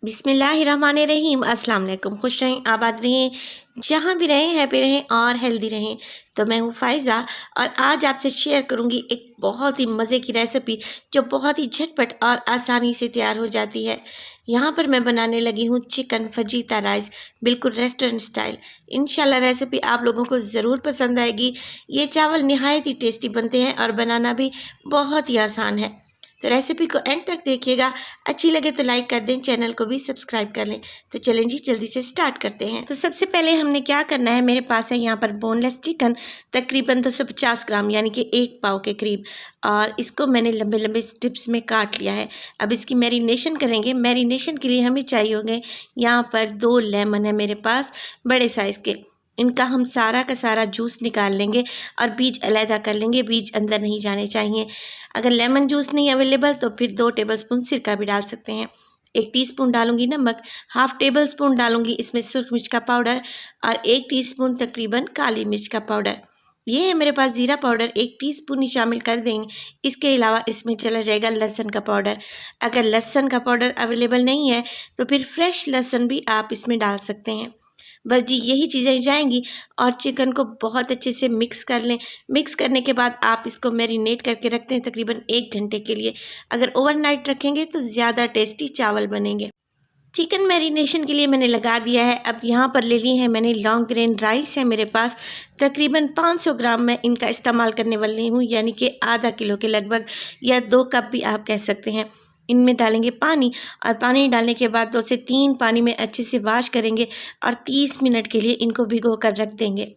बिस्मिल्लाहिर्रहमानिर्रहीम। अस्सलाम वालेकुम। खुश रहें, आबाद रहें, जहाँ भी रहें हैप्पी रहें और हेल्दी रहें। तो मैं हूँ फ़ाइज़ा और आज आपसे शेयर करूँगी एक बहुत ही मज़े की रेसिपी जो बहुत ही झटपट और आसानी से तैयार हो जाती है। यहाँ पर मैं बनाने लगी हूँ चिकन फजीता राइस, बिल्कुल रेस्टोरेंट स्टाइल। इंशाल्लाह रेसिपी आप लोगों को ज़रूर पसंद आएगी। ये चावल निहायत ही टेस्टी बनते हैं और बनाना भी बहुत ही आसान है। तो रेसिपी को एंड तक देखिएगा। अच्छी लगे तो लाइक कर दें, चैनल को भी सब्सक्राइब कर लें। तो चलें जी, जल्दी से स्टार्ट करते हैं। तो सबसे पहले हमने क्या करना है, मेरे पास है यहाँ पर बोनलेस चिकन, तकरीबन 250 ग्राम यानी कि 1 पाव के करीब, और इसको मैंने लंबे लंबे स्ट्रिप्स में काट लिया है। अब इसकी मैरिनेशन करेंगे। मैरिनेशन के लिए हमें चाहिए होंगे यहाँ पर 2 लेमन है मेरे पास, बड़े साइज़ के। इनका हम सारा का सारा जूस निकाल लेंगे और बीज अलहदा कर लेंगे, बीज अंदर नहीं जाने चाहिए। अगर लेमन जूस नहीं अवेलेबल तो फिर 2 टेबलस्पून सिरका भी डाल सकते हैं। 1 टीस्पून डालूंगी नमक, हाफ टेबल स्पून डालूंगी इसमें सुरख मिर्च का पाउडर और 1 टीस्पून तकरीबन काली मिर्च का पाउडर। ये है मेरे पास ज़ीरा पाउडर, 1 टीस्पून ही शामिल कर देंगे। इसके अलावा इसमें चला जाएगा लहसुन का पाउडर। अगर लहसुन का पाउडर अवेलेबल नहीं है तो फिर फ्रेश लहसुन भी आप इसमें डाल सकते हैं। बस जी यही चीज़ें जाएंगी और चिकन को बहुत अच्छे से मिक्स कर लें। मिक्स करने के बाद आप इसको मैरिनेट करके रखते हैं तकरीबन 1 घंटे के लिए। अगर ओवरनाइट रखेंगे तो ज़्यादा टेस्टी चावल बनेंगे। चिकन मैरिनेशन के लिए मैंने लगा दिया है। अब यहाँ पर ले ली है मैंने लॉन्ग ग्रेन राइस है मेरे पास, तकरीबन 500 ग्राम मैं इनका इस्तेमाल करने वाली हूँ, यानी कि आधा किलो के लगभग, या 2 कप भी आप कह सकते हैं। इनमें डालेंगे पानी और पानी डालने के बाद 2 से 3 पानी में अच्छे से वॉश करेंगे और 30 मिनट के लिए इनको भिगो कर रख देंगे।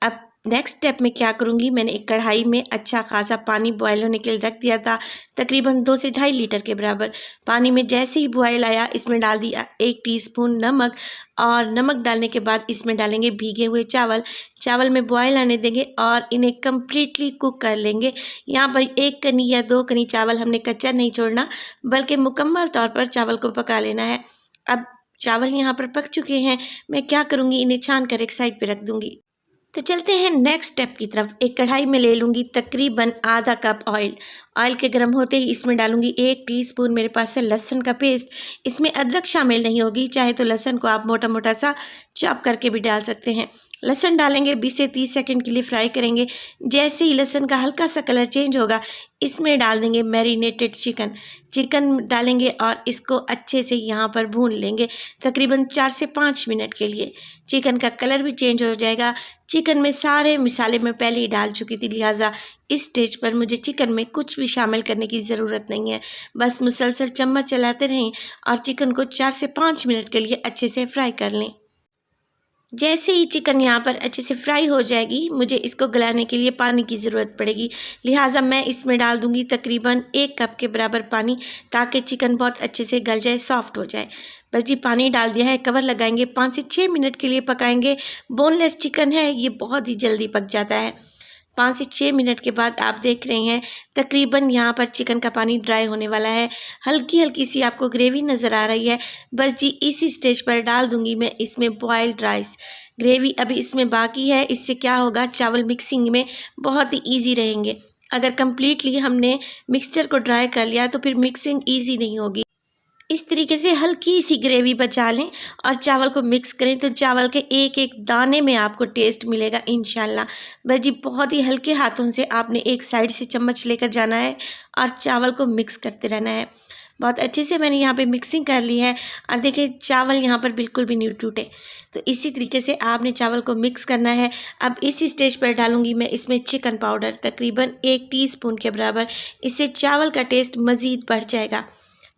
अब नेक्स्ट स्टेप में क्या करूँगी, मैंने एक कढ़ाई में अच्छा खासा पानी बॉयल होने के लिए रख दिया था, तकरीबन 2 से ढाई लीटर के बराबर। पानी में जैसे ही बॉयल आया इसमें डाल दिया 1 टीस्पून नमक, और नमक डालने के बाद इसमें डालेंगे भीगे हुए चावल। चावल में बॉयल आने देंगे और इन्हें कम्प्लीटली कुक कर लेंगे। यहाँ पर 1 कनी या 2 कनी चावल हमने कच्चा नहीं छोड़ना, बल्कि मुकम्मल तौर पर चावल को पका लेना है। अब चावल यहाँ पर पक चुके हैं, मैं क्या करूँगी, इन्हें छान कर एक साइड पे रख दूँगी। तो चलते हैं नेक्स्ट स्टेप की तरफ। एक कढ़ाई में ले लूँगी तकरीबन आधा कप ऑयल। ऑयल के गर्म होते ही इसमें डालूँगी 1 टीस्पून मेरे पास है लहसुन का पेस्ट। इसमें अदरक शामिल नहीं होगी, चाहे तो लहसुन को आप मोटा मोटा सा चॉप करके भी डाल सकते हैं। लहसुन डालेंगे, 20 से 30 सेकंड के लिए फ्राई करेंगे। जैसे ही लहसुन का हल्का सा कलर चेंज होगा इसमें डाल देंगे मैरिनेटेड चिकन। चिकन डालेंगे और इसको अच्छे से यहाँ पर भून लेंगे तकरीबन 4 से 5 मिनट के लिए। चिकन का कलर भी चेंज हो जाएगा। चिकन में सारे मसाले मैं पहले ही डाल चुकी थी, लिहाजा इस स्टेज पर मुझे चिकन में कुछ भी शामिल करने की ज़रूरत नहीं है। बस मुसलसल चम्मच चलाते रहें और चिकन को 4 से 5 मिनट के लिए अच्छे से फ्राई कर लें। जैसे ही चिकन यहाँ पर अच्छे से फ्राई हो जाएगी, मुझे इसको गलाने के लिए पानी की ज़रूरत पड़ेगी, लिहाजा मैं इसमें डाल दूँगी तकरीबन 1 कप के बराबर पानी, ताकि चिकन बहुत अच्छे से गल जाए, सॉफ्ट हो जाए। बस जी पानी डाल दिया है, कवर लगाएंगे, 5 से 6 मिनट के लिए पकाएंगे। बोनलेस चिकन है, ये बहुत ही जल्दी पक जाता है। 5 से 6 मिनट के बाद आप देख रहे हैं तकरीबन यहाँ पर चिकन का पानी ड्राई होने वाला है। हल्की हल्की सी आपको ग्रेवी नज़र आ रही है। बस जी इसी स्टेज पर डाल दूंगी मैं इसमें बॉइल्ड राइस। ग्रेवी अभी इसमें बाकी है, इससे क्या होगा, चावल मिक्सिंग में बहुत ही ईजी रहेंगे। अगर कम्प्लीटली हमने मिक्सचर को ड्राई कर लिया तो फिर मिक्सिंग ईजी नहीं होगी। इस तरीके से हल्की सी ग्रेवी बचा लें और चावल को मिक्स करें तो चावल के एक एक दाने में आपको टेस्ट मिलेगा इंशाल्लाह। बस जी बहुत ही हल्के हाथों से आपने एक साइड से चम्मच लेकर जाना है और चावल को मिक्स करते रहना है। बहुत अच्छे से मैंने यहाँ पे मिक्सिंग कर ली है और देखिए चावल यहाँ पर बिल्कुल भी नहीं टूटे। तो इसी तरीके से आपने चावल को मिक्स करना है। अब इसी स्टेज पर डालूंगी मैं इसमें चिकन पाउडर, तकरीबन 1 टीस्पून के बराबर। इससे चावल का टेस्ट मज़ीद बढ़ जाएगा।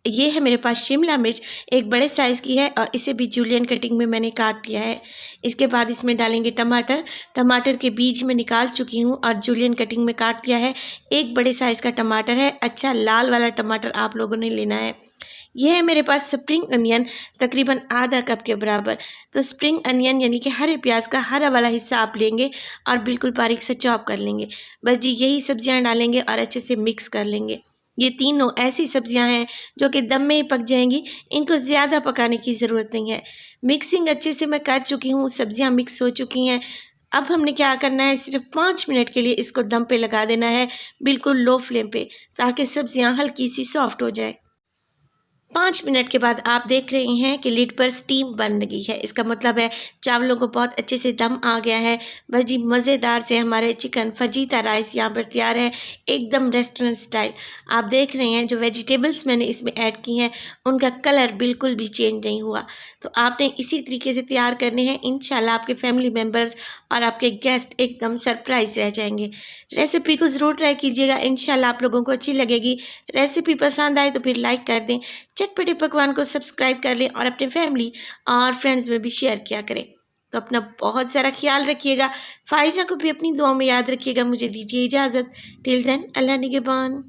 ये है मेरे पास शिमला मिर्च, एक बड़े साइज़ की है और इसे भी जूलियन कटिंग में मैंने काट लिया है। इसके बाद इसमें डालेंगे टमाटर। टमाटर के बीज मैं निकाल चुकी हूँ और जूलियन कटिंग में काट लिया है। एक बड़े साइज़ का टमाटर है, अच्छा लाल वाला टमाटर आप लोगों ने लेना है। यह है मेरे पास स्प्रिंग अनियन, तकरीबन आधा कप के बराबर। तो स्प्रिंग अनियन यानी कि हरे प्याज का हरा वाला हिस्सा आप लेंगे और बिल्कुल बारीक से चॉप कर लेंगे। बस जी यही सब्जियां डालेंगे और अच्छे से मिक्स कर लेंगे। ये तीनों ऐसी सब्जियां हैं जो कि दम में ही पक जाएंगी, इनको ज़्यादा पकाने की ज़रूरत नहीं है। मिक्सिंग अच्छे से मैं कर चुकी हूँ, सब्जियां मिक्स हो चुकी हैं। अब हमने क्या करना है, सिर्फ 5 मिनट के लिए इसको दम पे लगा देना है, बिल्कुल लो फ्लेम पे, ताकि सब्जियां हल्की सी सॉफ्ट हो जाए। 5 मिनट के बाद आप देख रहे हैं कि लिड पर स्टीम बन गई है। इसका मतलब है चावलों को बहुत अच्छे से दम आ गया है। बस जी मज़ेदार से हमारे चिकन फजीता राइस यहाँ पर तैयार है, एकदम रेस्टोरेंट स्टाइल। आप देख रहे हैं जो वेजिटेबल्स मैंने इसमें ऐड की हैं, उनका कलर बिल्कुल भी चेंज नहीं हुआ। तो आपने इसी तरीके से तैयार करने हैं, इंशाल्लाह आपके फैमिली मेंबर्स और आपके गेस्ट एकदम सरप्राइज़ रह जाएँगे। रेसिपी को ज़रूर ट्राई कीजिएगा, इंशाल्लाह आप लोगों को अच्छी लगेगी। रेसिपी पसंद आए तो फिर लाइक कर दें। चटपटे पकवान को सब्सक्राइब कर लें और अपने फैमिली और फ्रेंड्स में भी शेयर किया करें। तो अपना बहुत सारा ख्याल रखिएगा। फ़ाइज़ा को भी अपनी दुआओं में याद रखिएगा। मुझे दीजिए इजाज़त। टिल देन अल्लाह निगहबान।